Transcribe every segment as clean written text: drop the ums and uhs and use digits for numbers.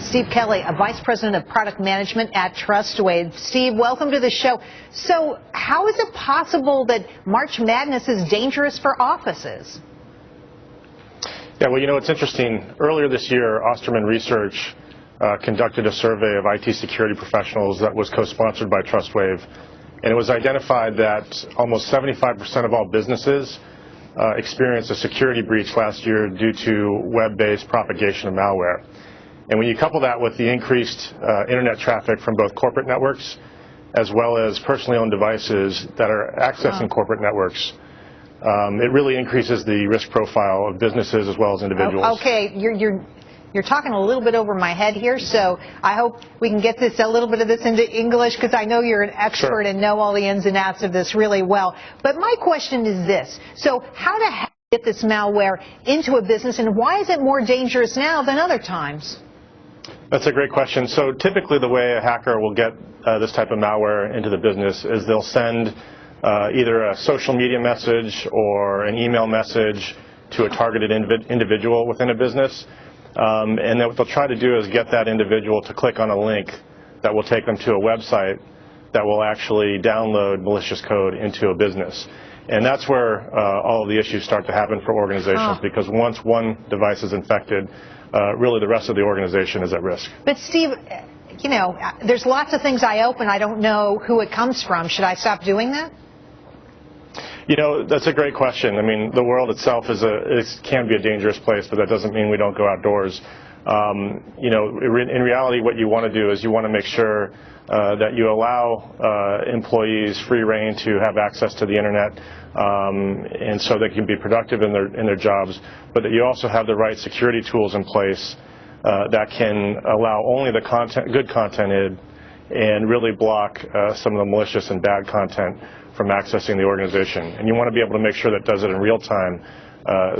Steve Kelly, a Vice President of Product Management at Trustwave. Steve, welcome to the show. So how is it possible that March Madness is dangerous for offices? Yeah, well, it's interesting. Earlier this year, Osterman Research conducted a survey of IT security professionals that was co-sponsored by Trustwave, and it was identified that almost 75% of all businesses experienced a security breach last year due to web-based propagation of malware. And when you couple that with the increased internet traffic from both corporate networks as well as personally owned devices that are accessing corporate networks, it really increases the risk profile of businesses as well as individuals. Okay, you're talking a little bit over my head here, so I hope we can get a little bit of this into English, because I know you're an expert and know all the ins and outs of this really well. But my question is this: so how to get this malware into a business, and why is it more dangerous now than other times? That's a great question. So typically the way a hacker will get this type of malware into the business is they'll send either a social media message or an email message to a targeted individual within a business. And then what they'll try to do is get that individual to click on a link that will take them to a website that will actually download malicious code into a business. And that's where all of the issues start to happen for organizations, because once one device is infected, really the rest of the organization is at risk. But Steve, there's lots of things I open, I don't know who it comes from. Should I stop doing that? That's a great question. I mean, the world itself can be a dangerous place, but that doesn't mean we don't go outdoors. In reality, what you want to do is you want to make sure that you allow employees free rein to have access to the internet, and so they can be productive in their jobs, but that you also have the right security tools in place that can allow only the good content in and really block some of the malicious and bad content from accessing the organization. And you want to be able to make sure that does it in real time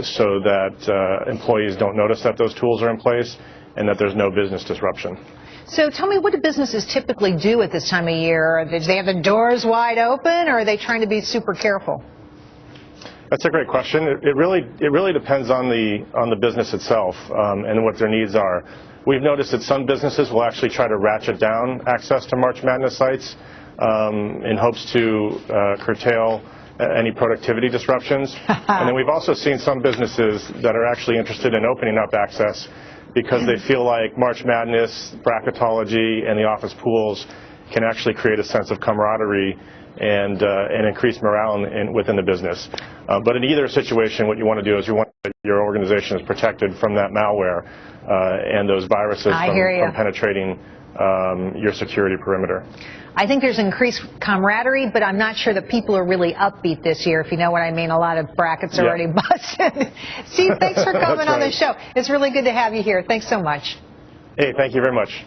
so that employees don't notice that those tools are in place and that there's no business disruption. So tell me, what do businesses typically do at this time of year? Do they have the doors wide open, or are they trying to be super careful? That's a great question. It really depends on the business itself and what their needs are. We've noticed that some businesses will actually try to ratchet down access to March Madness sites in hopes to curtail any productivity disruptions. And then we've also seen some businesses that are actually interested in opening up access because they feel like March Madness, bracketology, and the office pools can actually create a sense of camaraderie and increase morale within the business. But in either situation, what you want to do is you want that your organization is protected from that malware and those viruses from penetrating your security perimeter. I think there's increased camaraderie, but I'm not sure that people are really upbeat this year, if you know what I mean. A lot of brackets are already busted. Steve, thanks for coming on the show. It's really good to have you here. Thanks so much. Hey, thank you very much.